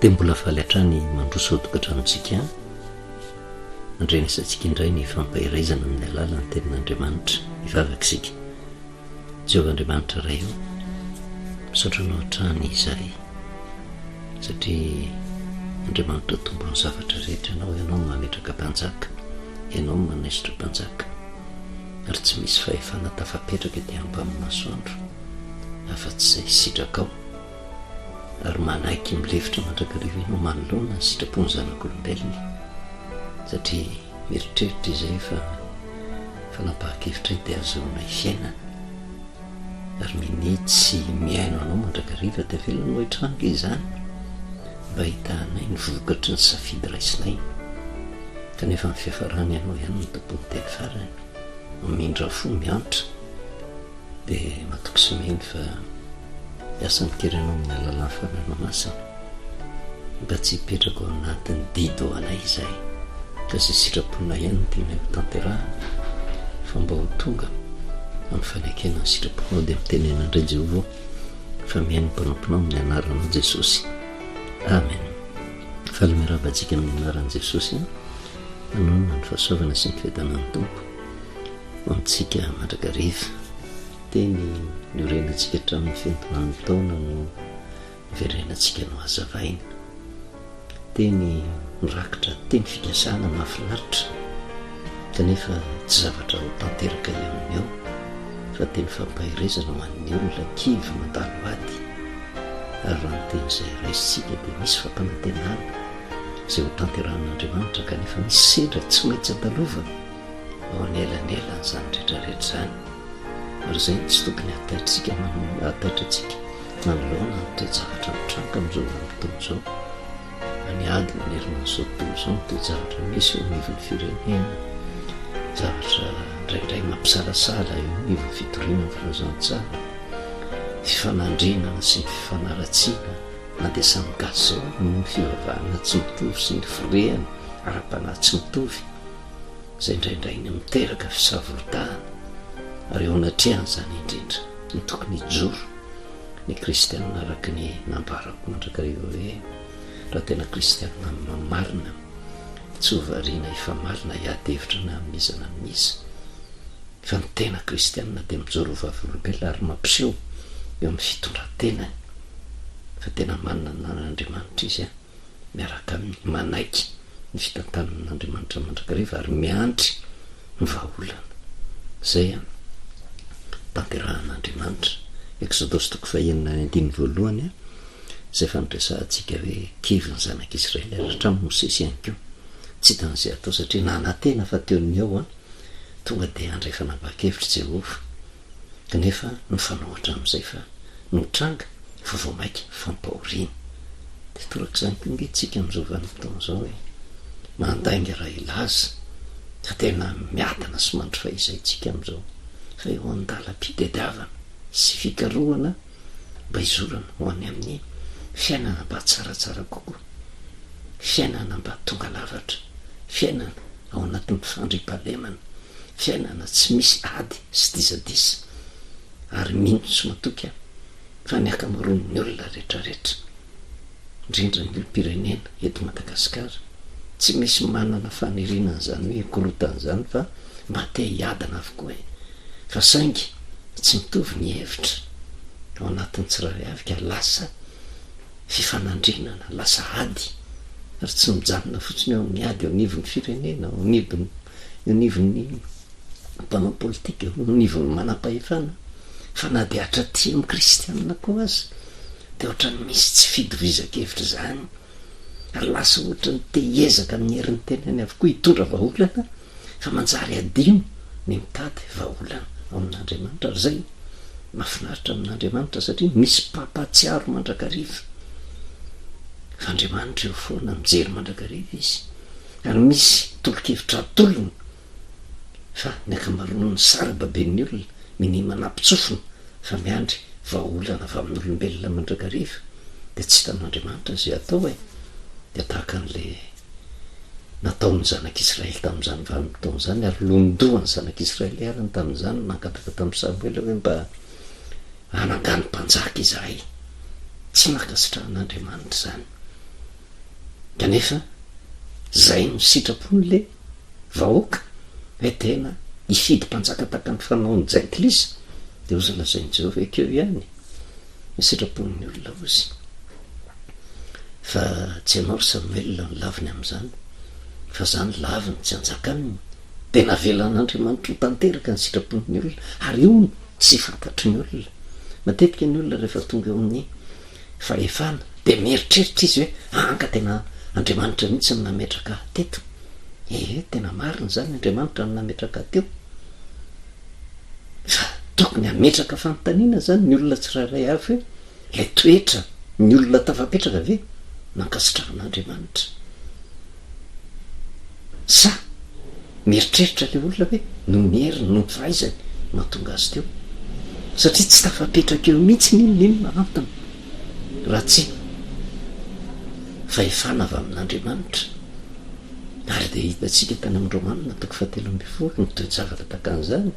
dia mbola faly hatrany mandroso tokantramontsika andrenesantsika indray ny fampahiraizana amin'ny alalany tenin'Andriamanitra ivavakisika. Jehovah Andriamanitra ray io misaotranao hatrany izahay satria Andriamanitra tombony zavatra rehetra ianao mametraka mpanjaka, ianao manaisitra mpanjaka, ary tsy misy fahefana tafapetraka dia ampamin'ny masoandro afa-tsy izay sitrakao, ary manaiky milefitra mandrakariva ianao manoloana ny sitrapony zanak'olombelona, satria mieritreritra izay fa fanapahan-kevitra dia azoana hiainana, ary minitsy miaino anao mandrakariva dia velonao hitranga izany mba hitanay ny vokatry ny safidy raisinay, kanefa ny fiafarany ianao ihany ny tompony teny farany mindra fo miantra dia matoky sy mihiny fa hiasa mikerenao amin'ny alalan'ny fananao masina mba tsy hipetraka ao anatin'ny didy ao anay izahay, ka sy sitrapona ihany ny tianay ho tanterahana, fa mba ho tonga amin'ny fanekena ny sitraponao dia mitenenandray Jehovah fa mihaino mpanomponao amin'ny anaranao Jesosy, amen. Faly miarabantsika amin'ny anaran'i Jesosy, manonona ny fahasoavana sy ny fiadanan'ny tompo amintsika mandrakariva. Teny niorenantsika hatramin'ny fiantonan'ny taona no niverenantsika no hazavaina, teny mirakitra teny fikasana mahafinaritra, kanefa tsy zavatra ho tanteraka eo eo fa teny fampahirezana ho an'ny olona kivy mandalo ady, ary raha ny teny izay raisitsika dia misy fampanantenana izay ho tanteran'Andriamanitra, kanefa misy sedra tsy maintsy atalovana ao anelan'elan'izany rehetrarehetra izany, ary izay tsy tokony ataitrantsika manoloana ny toe-javatra mitranka amin'izao fotoana izao, any ady manerina n'izao tontolo izao ny toe-javatra misy eo anivon'ny firenena, zavatra indraindray mampisalasala eo anivon'ny fitoriana ny filazantsara, fifanandrenana sy ny fifanaratsiana na dia samy gasy zao ny fivavahana tsy mitovy sy ny firehana ara-panahy tsy mitovy, izay indraindray ny miteraka fisavorodahana, ary eo anatrehana izany indrindra ny tokony hijoro ny kristianina araka ny nambarako mandrakariva hoe raha tena kristianina mamarina tsy hovariana hifamarina hiady hevitra na mizana miza, fa ny tena kristianina dia mijoro ho vavolombelona ary mampiseho eo amin'ny fitondran-tena, fa tena manana nan'Andriamanitra izy miaraka amin'ny manaiky ny fitantanan'Andriamanitra mandrakariva ary miandry ny vahaolana. Izay tanterahan'Andriamanitra. Exodosy 4:1-2 izay fanodresantsika hoe kivy ny zanak'Israely ary hatramin'ny Mosesy ihany koa tsy hitan'izay atao satria nanantena fa teo ny ao tonga dia handray fanapa-kevitra Jehovah, kanefa nifanohitra amin'izay fa notranga fa vao maika fampahoriana. Dia toraka izany koa nge-tsika amin'izao vanim-potoana izao hoe mandainga raha ilaza ka tena miadana sy mandry fahizantsika amin'izao fa eo an-dalam-pitadiavana sy fikarohana mba hizorana ho any amin'ny fiainana mba tsaratsara kokoa, fiainana mba tonga lavatra, fiainana ao anatin'ny fandriam-pahalemana, fiainana tsy misy ady sy disadisa, ary mino sy matoka fa ny akamaroan'ny olona rehetrarehetra indrindra ny olom-pirenena eto Madagasikara tsy misy manana faniriana an'izany hoe korotan'izany fa mba te hiadana avokoa, fa saingy tsy mitovy ny hevitra ao anatin'ny tsirairay avy ka lasa fifanandrenana, lasa ady, ary tsy mijanona fotsiny eo amin'ny ady eo anivon'ny firenena, eo anivon'ny mpanao politika, eo anivon'ny manam-pahefana, fa na dia hatra tia amin'ny kristianina koa azy dia ohatrany misy tsy fidovizan-kevitra izany, ary lasa ohatrany te hiezaka amin'ny herin'ny tenany avokoa hitondra vahaolana, fa manjary adino ny mitady vahaolana ao amin'Andriamanitra. Ary izay mahafinaritra amin'Andriamanitra satria misy mpampatsiaro mandrakariva, fa Andriamanitra eo foana mijery mandrakariva izy, ary misy tolo-kevitra atolony fa ny akamaroan'ny sarababen'ny olona mini manampitsofina fa miandry vahaolana avy amin'ny olombelona mandrakariva, dia tsy hitan'Andriamanitra izay atao dia tahaka an'ilay nataon'ny zanak'Israely tamin'izany vanim-potoana izany, ary londohan'ny zanak'Israely arany tamin'izany nankataka tamin'ny Samuel hoe mba hanangano mpanjaka izahay, tsy nakasitrahan'Andriamanitra izany, kanefa zay no sitrapon'le vahoaka hoe tena ifidy mpanjaka taka ny fanaony jainklisa de ozy lazainy jehova ekeo ihany sitrapon'ny olona ozy fa tsy anao ry samuela ny laviny am'izany fa zany laviny tsy anjaka aminy tena velan'andriamanitra ho tanteraka ny sitrapon'ny olona ary io tsy fantatry ny olona matetika ny olona rehefa tonga eo amin'ny fahefana de mieritreritra izy hoe anka tena andriamanitra mihitsy ny nametraka teto tena mariny zany andriamanitra ny nametraka teo fa tokony hametraka fanontaniana zany ny olona tsirairay avy hoe le toetra ny olona tafapetraka ve nankasitrahan'andriamanitra sa mieritreritra le olona hoe no mieriny no fahaizany mahatonga azy teo satria tsy tafapetraka eo mihitsy ninonina antony raha tsy fahefana avy amin'andriamanitra ary de hitatsika tany amin'ny romanina toko 7 ny toe-javatra takan'izany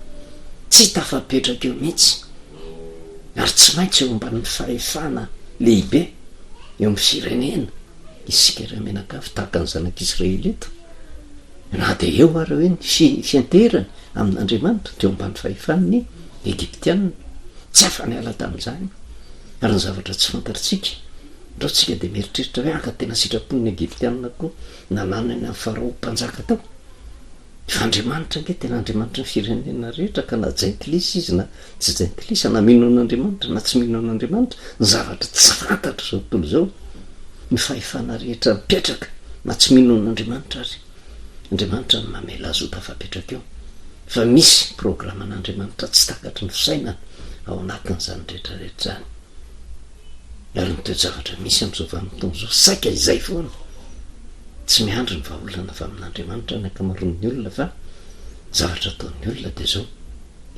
tsy tafapetraka eo mihitsy ary tsy maintsy eo ambany fahefana lehibe eo amin'ny firenena isika ireo menakavy tahaka ny zanak'Israely eto na de eo ary hoe ny fianterany amin'andriamanitra teo ambany fahefan'ny egiptianina tsy afany ala tamin'izany ary ny zavatra tsy fantaritsika ndreo tsika de mieritreritra hoe aka tena sitrapon'ny egiptianina koa nananany amin'ny farao mpanjaka tao fa andriamanitra nge tena andriamanitra ny firenena rehetra ka na jainklisa izy na tsy jainklisa na mino an'andriamanitra na tsy mino an'andriamanitra ny zavatra tsy fantatra zao tontolo zao ny fahefana rehetra mipetraka na tsy mino an'andriamanitra ary andriamanitra ny mamela azy ho tafapetraka eo fa misy programan'andriamanitra tsy takatry ny fisainana ao anatin'izany rehetrarehetra zany ary ny toe-javatra misy am'izao vanimpotoana zao saika izay foana tsy miandro ny vahaolana avy amin'andriamanitra ny akamaroan'ny olona fa zavatra ataon'ny olona de zao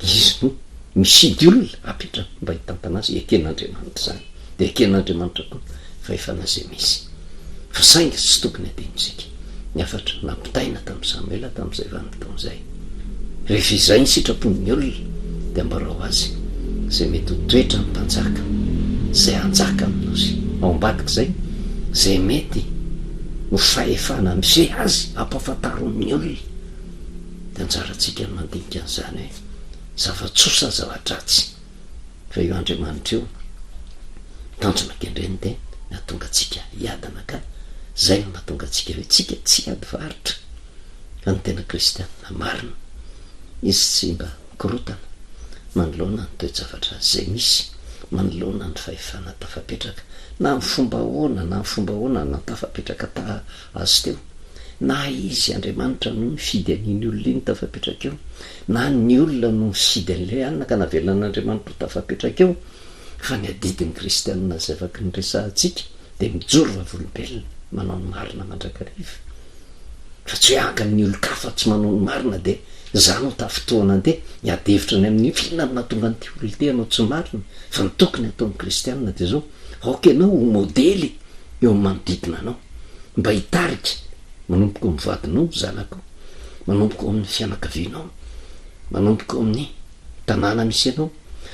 izy no misidy olona apetraka mba hitantana azy eken'andriamanitra zany de eken'andriamanitra koa fahefana zay misy fa sainga tsy tokony adinitsika ny afatra nampitaina tamin'ny samuela tamin'izay vanimpotoana zay rehefa izay ny sitrapon'ny olona de ambarao azy zay mety ho toetra ny mpanjaka zay anjaka amin'ozy ao ambadika zay zay mety ho fahefana mife azy ampafantaron'ny olona de anjaratsika ny mandinika an'izany hoe zavatsosa zavatratsy fa io andriamanitra io tanjona kendreny de nahatonga atsika hiadana ka zay no mahatonga atsika hoe tsika tsy ady varitra fa ny tena kristianina marina izy tsy mba korotana manoloana ny toe-javatra zay misy manoloana ny fahefana tafapetraka na ny fomba hoana na ny fomba hoana na tafapetraka ta azy teo na izy andriamanitra no mifidy an'iny olona iny tafapetraka eo na ny olona no mifidy an'ilay anina ka navelan'andriamanitra ho tafapetraka eo fa ny adidin'ny kristianina zay afaky ny resahantsika de mijoro vavolombelona manao ny marina mandrakariva fa tsy hoe ankan'ny olo-kafa tsy manao ny marina de zany ho tafotoana de hiadevitra ny amin'ny fihinany nahatonga nyty olona te anao tsy marina fa ny tokony ataon'ny kristianina de zao aoka ianao ho modely eo amin'ny manodidina anao mba hitarika manompoko amin'ny vadinao zanako manompoko amin'ny fianakavianao manompoko amin'ny tanàna misy anao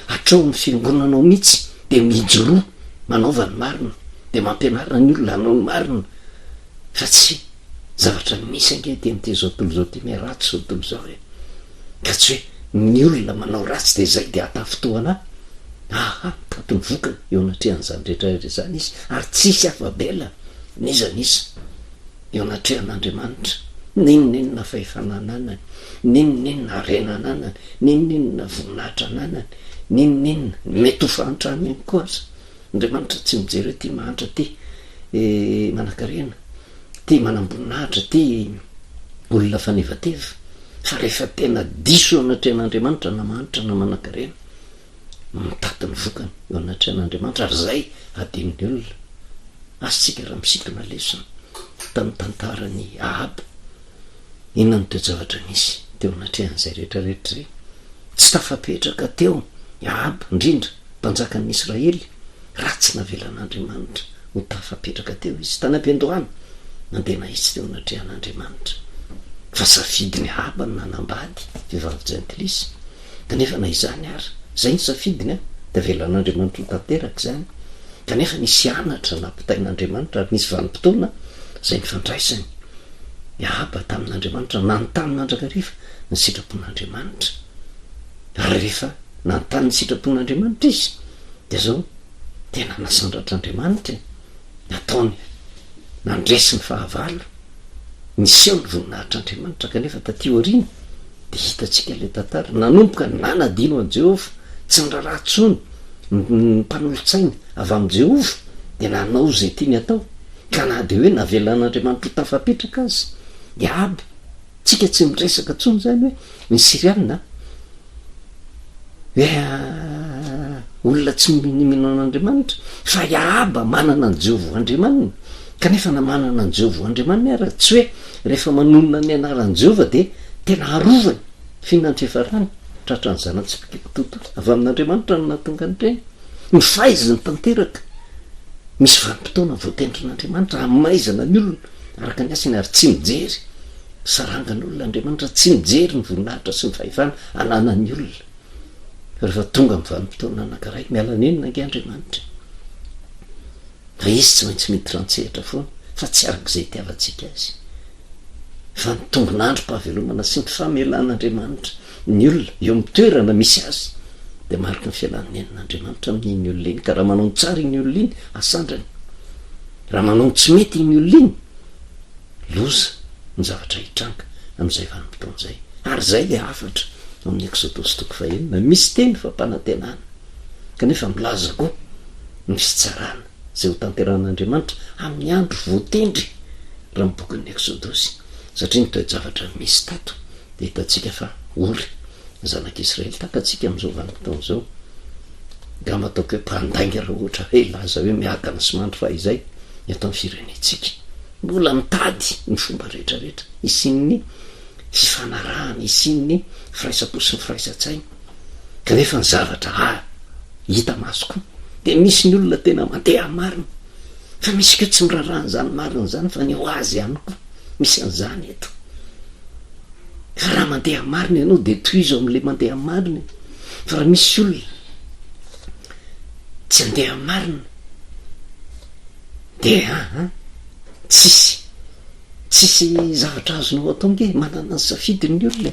hatrao amin'ny fiangonanao mihitsy de mijoroa manaova ny marina de mampianarina ny olona anao ny marina fa tsy zavatra misy ange de am'ty zao tontolo zao ty me ratsy zao tontolo zao hoe ka tsy hoe ny olona manao ratsy de zay de atafotoana tatony vokany eo anatrehan'izany rehetrarehetra zany izy ary tsisy afabela nizanisa eo anatrehan'andriamanitra ninonenina fahefanananany ninonenina arenananany ninonenina voninahitra ananany ninonenina mety ho fahantrany any koa aza andriamanitra tsy mijery hoe ty mahantra ty manakarena ty manamboninahitra ty olona fanevateva fa rehefa tena diso eo anatrehan'andriamanitra na mahanitra na manakarena mitati ny vokany eo anatrehan'andriamanitra ary zay adin'ny olona asytsika raha misikina lesona tamin'ny tantarany Ahaba inona ny toe-javatra misy teo anatrehan'izay rehetrarehetra zay tsy tafapetraka teo Ahaba indrindra mpanjakan'ny Israely raha tsy navelan'andriamanitra ho tafapetraka teo izy tany am-piandohana nandena izy teo anatrehan'andriamanitra fa safidiny Ahaba ny nanambady vehivavy jainklisa kanefa na izany ary zay ny safidiny de velan'andriamanitra ho tanteraka zany kanefa nisy anatra nampitain'andriamanitra ary nisy vanimpotoana zay nifandraisany iaba tamin'andriamanitra nanontanymandraka rehefa ny sitrapon'andriamanitra ary rehefa nanontany ny sitrapon'andriamanitra izy de zao tena nasandratr'andriamanitra nataony nandresiny fahavalo niseo ny voninahitr'andriamanitra kanefa taty oriny de hitatsika le tantara nanomboka nanadino an Jehova tsy nirarahtsony ny mpanolotsaina avy am' Jehova de nanao zay tiany atao ka na de hoe navelan'andriamanitra ho tafapetraka azy iaba tsika tsy miresaka tsony zany hoe ny sirianina hoe olona tsy minimino an'andriamanitra fa iaba manana ny Jehova andriamanina kanefa na manana ny Jehova andriamanina ara tsy hoe rehefa manonona ny anaran'i Jehova de tena arovany finanatrefarany tratra ny zanatsipikitoto avy amin'andriamanitra no natonga ny teny mifaizany tanteraka misy vanim-potoana voatendrin'andriamanitra amaizana ny olona araka ny asiny ary tsy mijery sarangany olona andriamanitra tsy mijery ny voninahitra sy ny fahefana ananan'ny olona rehefa tonga my vanim-potoana anankiray mialanenina ange andriamanitra fa izy tsy maintsy mety rantsehatra foana fa tsy arak'izay tiavantsika azy fa ny tombonandro mpahavelomana sy ny famelan'andriamanitra ny olona eo amin'ny toerana misy azy de mariky ny fialanen'andriamanitra amin'iny olona iny ka raha manao ny tsara iny olona iny asandrany raha manao ny tsy mety iny olona iny loza ny zavatra hitranga am'izay vanim-potoana zay ary zay le afatra amin'ny Exodosy toko fahenina misy teny fampanantenana kanefa milaza koa ny fitsarana zay ho tanteran'andriamanitra amin'ny andro voatendry raha ny bokin'ny Exodosy satria nitoejavatra misy tato de hitatsika fa ory zanak'Israely takatsika am'izao vanim-potoana zao gama ataoko hoe mpandainga raha ohatra hoe laza hoe miadana sy mandro fa izay eto amin'ny firenetsika mbola mitady ny fomba rehetrarehetra isin'ny fifanarahana isin'ny firaisapo sy ny firaisan-tsaina kanefa ny zavatra hita masoko de misy ny olona tena mandeha marina fa misy keo tsy mirarahany zany marina zany fa ny ho azy ihany koa misy an'izany eto fa raha mandeha marina ianao de toizo am'le mandeha marina fa raha misy olona tsy andeha marina de tsisy zavatra azonao atao nge manana ny safidiny olona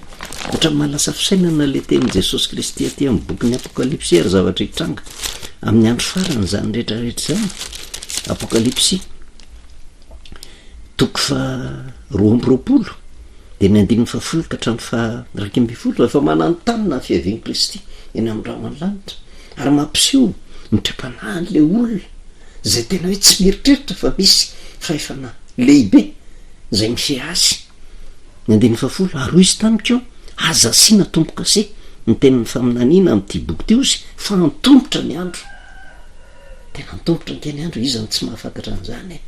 ohatra malasa fisainana le tenin' Jesosy Kristy aty amin'ny bokin'ny Apokalipsy ary zavatra hitranga amin'ny andro farany zany rehetrarehetra zany Apokalipsy toko fa 2:20 de ny 9 ka hatrany fa 2:10 efa mananontanyna ny fiavian'i Kristy eny amin'ny raha an-lanitra ary mampiseho mitrapanahan' le olona zay tena hoe tsy mieritreritra fa misy fahefana lehibe zay mifiasy ny 10 ary izy tamiko aza asiana tombo-kase ny tenin'ny faminaniana am'ty boky ty ozy fa antombotra ny andro tena antombotra ny teny andro izany tsy mahafantatra an'izany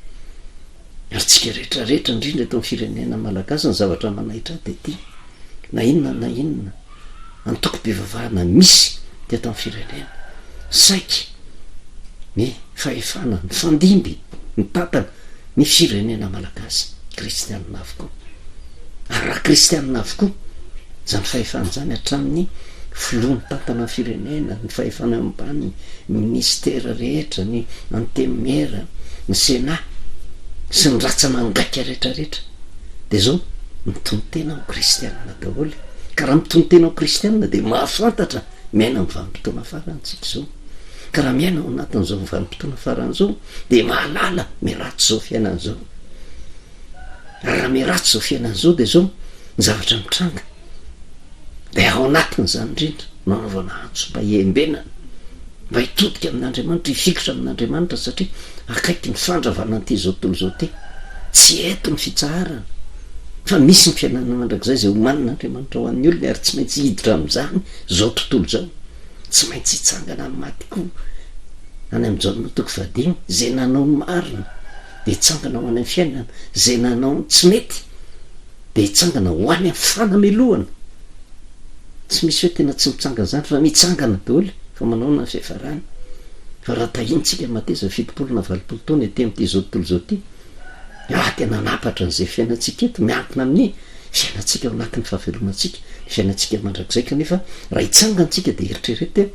ary tsika rehetrarehetra indrindra eto amin'ny firenena malagasy ny zavatra manahitra de ty na inona antoko bevavahana misy teto amin'ny firenena saika ny fahefana ny fandimby ny tatana ny firenena malagasy kristianina avokoa ary raha kristianina avokoa zany fahefana zany hatramin'ny filoha ny tantana ny firenena ny fahefana ambany ministera rehetra ny antemera ny sena sy ny ratsa mangaika rehetrarehetra de zao mitontena ho kristianina daholo ka raha mitontena ho kristianina de mahafantatra miaina amin'ny vanim-potoana farantsika zao ka raha miaina ao anatin'izao vanim-potoana faran'izao de mahalala miratso zao fiainan'izao raha miratso zao fiainan'izao de zao ny zavatra mitranga de ao anatiny zany indrindra nanaovana antso mba hiembenana mba hitodika amin'andriamanitra hifikotra amin'andriamanitra satria akaiky ny fandravana an'ity zao tontolo zao ty tsy eto ny fitsaharana fa misy ny fiainana mandrak'izay zay ho manin'andriamanitra ho an'ny olona ary tsy maintsy hiditra am'izany zao tontolo zao tsy maintsy hitsangana amin'ny maty koa any am'jaona toko 15 zay nanao ny marina de hitsangana ho any amin'ny fiainana zay nanao ny tsy mety de hitsangana ho any amin'ny fanamelohana tsy misy hoe tena tsy mitsangana zany fa mitsangana daholo fa manaona ny fiafarany fa raha tahintsika mateza 7-20 taona ety am'ty zao tontolo zao ty tena napatra n'izay fiainatsika eto miankina amin'ny fiainatsika ao anatin'ny fahavelomantsika ny fiainatsika mandrak'izay kanefa raha hitsangantsika de eritrereto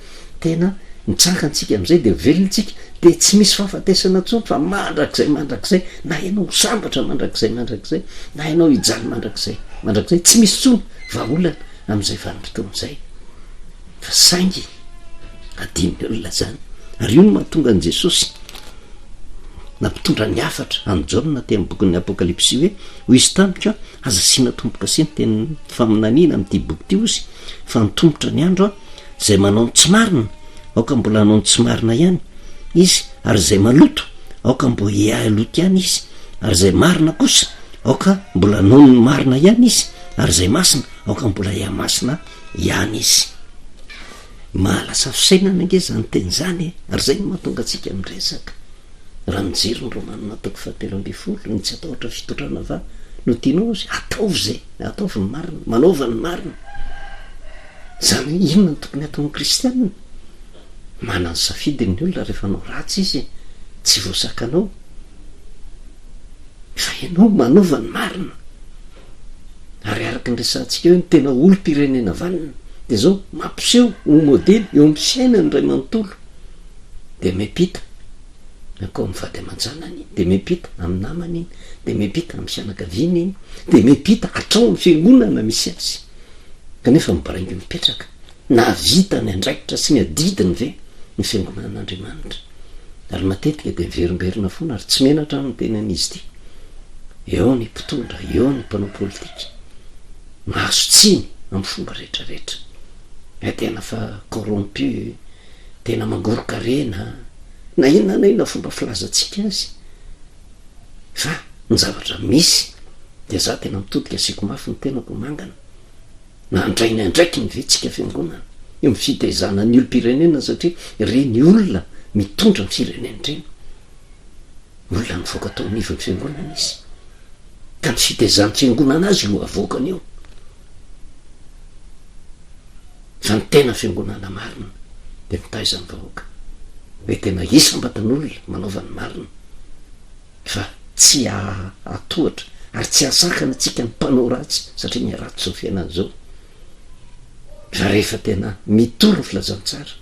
tena nitsakantsika am'izay de velontsika de tsy misy fahafatesana tsony fa mandrakzay na ianao sambatra mandrakzay na ianao ijaly mandrakzay tsy misy tsony vaolana am'izay vanimpotoan'izay fa saingy adin'ny olona zany ary io no mahatonga an' Jesosy nampitondra ny afatra anjaona ty amin'ny bokin'ny apokalipsy hoe ho izy tamiko aza sina tomboka sy ny teny faminaniana am'ty boky ty ozy fa nitombotra ny andro zay manao ny tsy marina aoka mbola hanao ny tsy marina ihany izy ary zay maloto aoka mbo hialoto ihany izy ary zay marina kosa aoka mbola hanao ny marina ihany izy ary zay masina aoka mbola hiamasina ihany izy mahalasa fisainana ange zany teny zany ary zay no mahatonga atsika miresaka raha mijery ny Romanina toko 7:20 ny tsy ataotra fitotrana va no tianao zy ataovy zay ataovy ny marina manaova ny marina zany inona ny tokony ataon'ny kristianina manany safidy ny olona rehefa nao ratsy izy tsy voasakanao fa ianao manaova ny marina ary araky ny resantsika eo ny tena olo-pirenena valina de zao mampiseho ho modely eo amin'ny fiainany ray manontolo de mepita akao mivady aman-janany de mepita amin'ny namany iny de mepita amin'ny fianakaviana iny de mepita hatrao amin'ny fiangonana misy azy kanefa mibaraingy mipetraka na vita ny andraikitra sy ny adidiny ve ny fiangonan'Andriamanitra ary matetika de miverimberina foana ary tsy menatra amin'ny tenan'izy ty eo ny mpitondra eo ny mpanao politika mahazo tsiny amin'ny fomba rehetrarehetra tena fa corrompu tena mangorokarena na inona fomba filazantsika azy fa ny zavatra misy de za tena mitodika asiko mafy ny tenako mangana na andrainy andraiky ny vetsika fiangonana eo amin'ny fitaizana ny olo-pirenena satria reny olona mitondra ny firenen'ireny olona nivoaka tao anivon'ny fiangonana izy ka ny fitaizan'ny fiangonana azy no avoakany eo fa ny tena fiangonana marina de mitaizany vahoaka hoe tena isam-batan'olona manaovany marina fa tsy atohatra ary tsy asakana atsika ny mpanao ratsy satria miaratsy zao fiainana zao fa rehefa tena mitoro ny filazantsara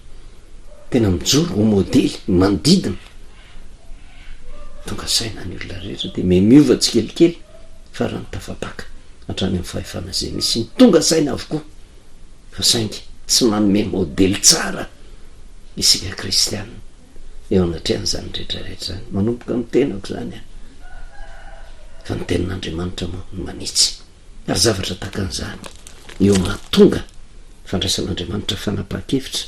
tena mijoro ho modely manodidina tonga saina ny olona rehetra de miova tsikelikely fa raha ny tafapaka hatrany amin'ny fahefana zay misy ny tonga saina avokoa fa saingy tsy manome modely tsara isika kristianina eo anatrehan'izany rehetrarehetra zany manomboka amin'ny tenako zany fa ny tenin'Andriamanitra moa no manitsy ary zavatra takan'izany eo mahatonga fandraisan'Andriamanitra fanapahan-kevitra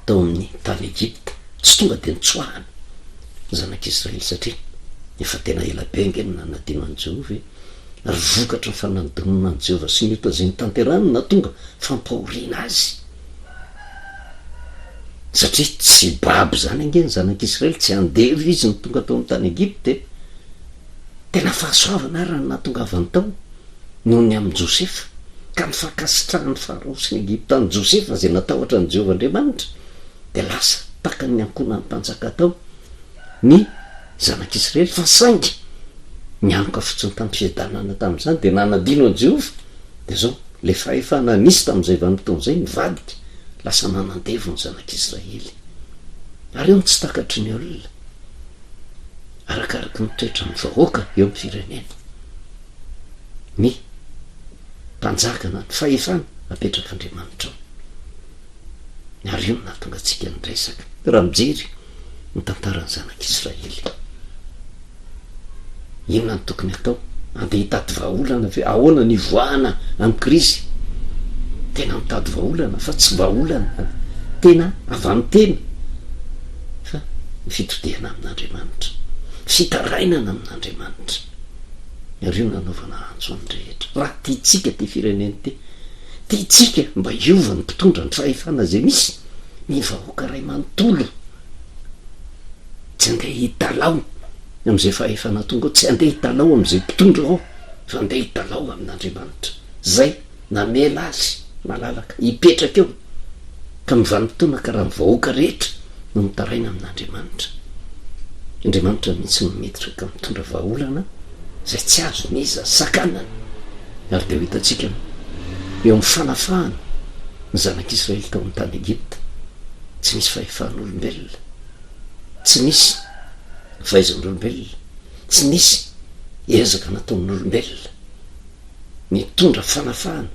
tao amin'ny tany Egypta tsy tonga de nitsoahana zanak'Israely satria efa tena ela be ngeny nanadino an' Jehovah ary vokatra ny fanadonana an' Jehovah sy ny ota zay nitanterahany na tonga fampahoriana azy satria tsy babo zany ange ny zanak'Israely tsy andevy izy ny tonga tao amin'ny tany Egypta tena fahasoavana ary raha natonga avany tao noho ny amin'ny Josefa ka mifakasitrahany Farao sy ny Egypta ny Josefa zay natahotra ny Jehovah Andriamanitra de lasa taka ny ankonany mpanjaka tao ny zanak'Israely fa saingy mianoka fotsiny tamin'ny fiadanana tamin'izany de nanadino an' Jehovah de zao le fahefana nisy tamin'izay vanimpotoan'izay nivadika lasa nanandevo ny zanak'Israely ary eo ny tsy takatry ny olona arakaraky ny toetra ny vahoaka eo amin'ny firenena ny mpanjakana ny fahefana apetrak'Andriamanitra ary io no nahatonga atsika ny resaka raha mijery ny tantarany zanak'Israely inona ny tokony atao andeha hitady vahaolana ve ahoana ny voahana amin'ny krizy tena mitady vahaolana fa tsy vahaolana tena avy amin'ny tena fa ny fitodiana amin'Andriamanitra fitarainana amin'Andriamanitra ary io nanaovana antso any rehetra raha tiatsika ty fireneny ty tiatsika mba hiova ny mpitondra ny fahefana zay misy ny vahoaka ray manontolo tsy andeha hitalao am'izay fahefana tonga ao tsy andeha hitalao am'izay mpitondra ao fa andeha hitalao amin'Andriamanitra zay namela azy malalaka hipetraka eo ka mivanimpotoana ka raha mivahoaka rehetra no mitaraina amin'Andriamanitra Andriamanitra mihitsy no metitra ka mitondra vahaolana zay tsy azo niza sakanana ary de ho hitantsika eo amin'ny fanafahana ny zanak'Israely tao amin'ny tany Egypta tsy misy fahefan'olombelona, tsy misy fahaizan'olombelona, tsy misy ezaka nataon'olombelona mitondra fanafahana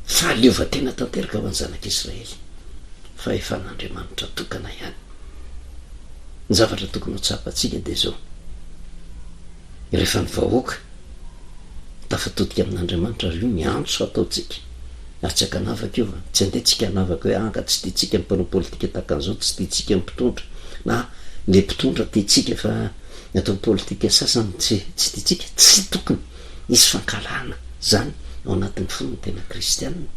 fahaleovatena tanteraka ho any zanak'Israely fa efan'Andriamanitra tokana ihany. Ny zavatra tokony ho tsapatsika dia zao: rehefa ny vahoaka tafatotika amin'Andriamanitra ry io miantso ataotsika ary tsy akanavaka io, tsy andehantsika hanavaka hoe ka tsy tiatsika ny mpanao politika tahaka an'izao, tsy tiatsika ny mpitondra na le mpitondra tiatsika fa atao politika sasany tsy tiatsika. Tsy tokony isy fankalana zany ao anatin'ny fon'ny tena kristianina.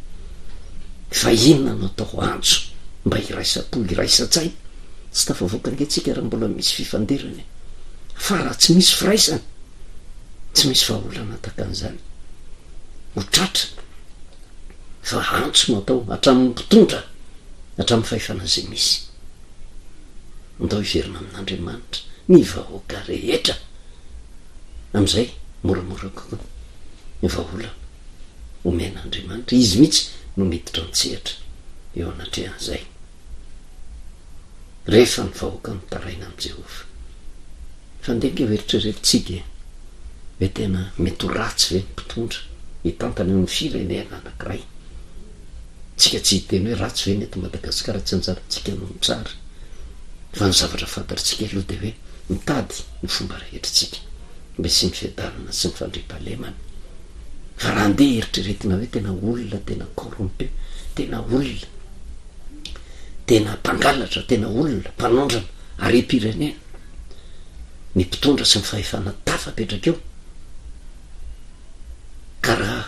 Fa inona no atao antso mba iraisa-po iraisa-tsaina? Tsy tafavoaka angentsika raha mbola misy fifandirana, fa raha tsy misy firaisana tsy misy vahaolana tahaka an'izany. Ho tratra fa antso no atao hatramin'ny mpitondra, hatramin'ny fahefana izay misy. Andao hiverina amin'Andriamanitra ny vahoaka rehetra, amin'izay moramora kokoa ny vahaolana omen'Andriamanitra. Izy mihitsy no miditra an-tsehatra eo anatrehan'izay rehefa ny vahoaka mitaraina amin'i Jehovah. Fa ndenga ho eritreretintsika hoe tena mety ho ratsy ve ny mpitondra hitantana amin'ny firenena anankiray? Tsika tsy hiteny hoe ratsy ve ny eto Madagasikara, tsy anjarantsika no tsara, fa ny zavatra fantatritsika aloha dia hoe mitady ny fomba rehetritsika mba sy ny fiadanana sy ny fandriampahalemana. Fa raha andeha eritreretina hoe tena olona tena corrompu, tena olona tena mpangalatra, tena olona mpanondrana harem-pirenena ny mpitondra sy ny fahefana tafapetraka eo, ka raha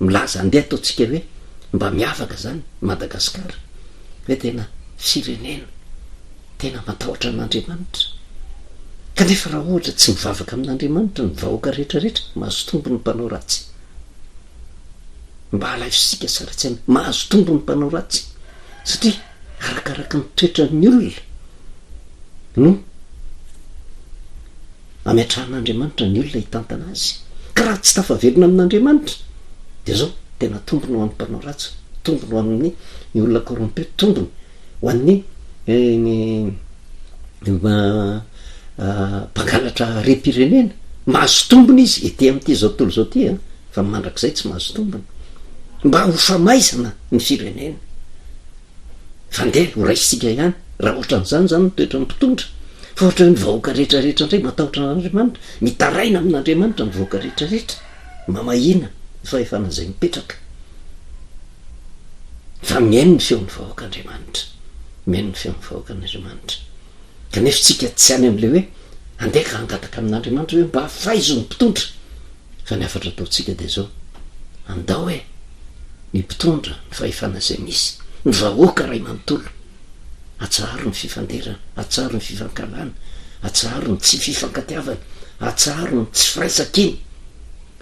milaza andeha ataotsika hoe mba miavaka zany Madagasikara hoe tena firenena tena matahotra an'Andriamanitra, kanefa raha ohatra tsy mivavaka amin'Andriamanitra ny vahoaka rehetrarehetra, mahazo tombo ny mpanao ratsy. Mba halaifisika sara tsy aina, mahazo tombo ny mpanao ratsy, satria arakaraka ny toetra ny olona no ametrahan'Andriamanitra ny olona hitantana azy. Ka raha tsy tafavelona amin'Andriamanitra dia zao tena tombony ho an'ny mpanao ratsy, tombony ho amin'ny ny olona corrompu, tombony ho an'ny mpangalatra harem-pirenena. Mahazo tombony izy ety amin'ity zao tontolo zao ty, fa mandrakizay tsy mahazo tombony. Mba ho famaizana ny firenena, fa ndeha ho raisitsika ihany raha ohatra n'izany zany ny toetra ny mpitondra. Fa ohatra hoe ny vahoaka rehetrarehetra indray matahotra n'Andriamanitra, mitaraina amin'Andriamanitra ny vahoaka rehetrarehetra, mamahina ny fahefana izay mipetraka. Fa mihaino ny feon'ny vahoak'Andriamanitra, mihaino ny feon'ny vahoak'Andriamanitra. Kanefa tsika tsy any amin'ilay hoe andeha ka hangataka amin'Andriamanitra hoe mba hafaizo ny mpitondra. Fa ny afatra ataotsika dia zao: andao hoe ny mpitondra ny fahefana izay misy, ny vahoaka ray manontolo, atsaharo ny fifanderana, atsaharo ny fifankalana, atsaharo ny tsy fifankatiavana, atsaharo ny tsy firaisakiny,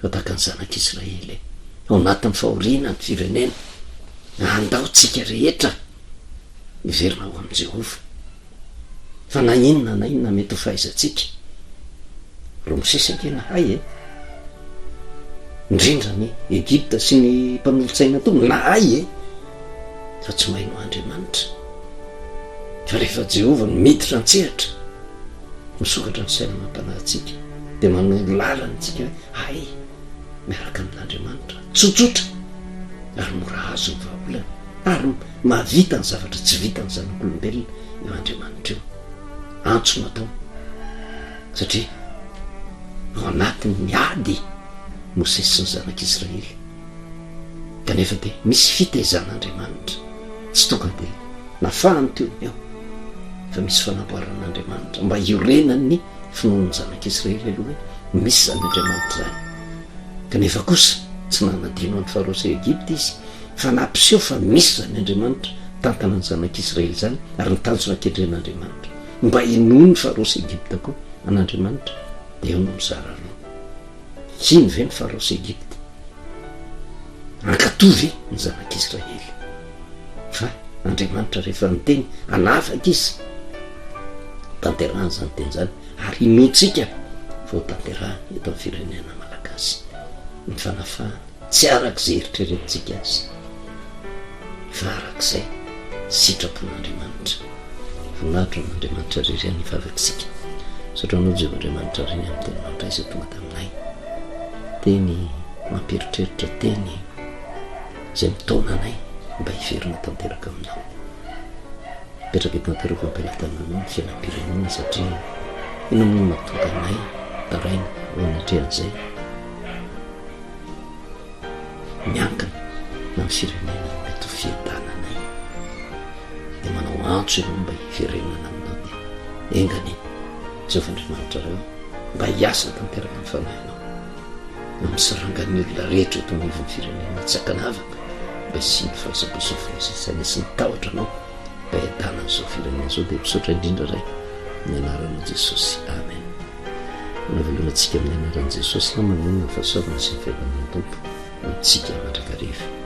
fa tahaka ny zanak'Israely ao anatin'ny fahoriana ny firenena. Andao tsika rehetra hiverina ho amin'i Jehovah. Fa na inona mety ho fahaizantsika, Ramosesy Ankenahay indrindra ny Egypta sy ny mpanolontsaina tony nahay fa tsy maino Andriamanitra. Fa rehefa Jehovah no miditra an-tsehatra, misokatra ny saina mampanahintsika dia manolo lalana tsika hoe ay miaraka amin'Andriamanitra tsotsotra ary mora azo ny vahaolana, ary mahavita ny zavatra tsy vita ny zanak'olombelona eo Andriamanitra eo. Antso natao satria ao anatiny miady Mosesy sy ny zanak'Israely, kanefa dia misy fitaizan'Andriamanitra, tsy tonga dia nafahany teo eo, fa misy fanamboaran'Andriamanitra mba hiorenany finoan'ny zanak'Israely aloha hoe misy zany Andriamanitra zany. Kanefa kosa tsy nanadino an'ny Farao sy Egypta izy, fa nampiseho fa misy zany Andriamanitra tantana ny zanak'Israely zany, ary ny tanjona ankendren'Andriamanitra mba hinoany Farao sy Egypta koa an'Andriamanitra. Dia eo no mizara roa: iny ve ny Farao sy Egypta? Ankatovy ny zanak'Israely. Fa Andriamanitra rehefa niteny anafaka izy, tanterahany zany teny zany, ary inoantsika fa ho tanterahany eto amin'ny firenena malagasy ny fanafahana, tsy arak'izay eritreretintsika azy, fa arak'izay sitrapon'andriamanitra voninahitra n'andriamanitra rery any favakisika satria anao jevan'andriamanitra reny amin'ny teny mandraisa tonga taminay teny mamperitreritra teny izay mitaona anay mba hiverina tanteraka aminao petraka hitanterako ampilatananao ny fiainam-pirenena satria ino amin'ny mahatonga anay taraina hoanatrehan'izay miankina na ny firenena mety ho fiadananay dia manao antso ianao mba hiverenana aminao dia engany jevan'andriamanitra reo mba hiasa tanteraka ny fanahinao na misarangany olona rehetra eto anivon'ny firenena tsy akanavaka mba sy ny fahasaposofona sisany sy ny tahotra anao mba hiadana n'izao firenena zao dia misaotra indrindra ray ny anaran'i Jesosy amen. Navelona antsika amin'ny anaran'i Jesosy na manonona fahasoavana sy ny fiadanan'ny tompo antsika mandrakariva.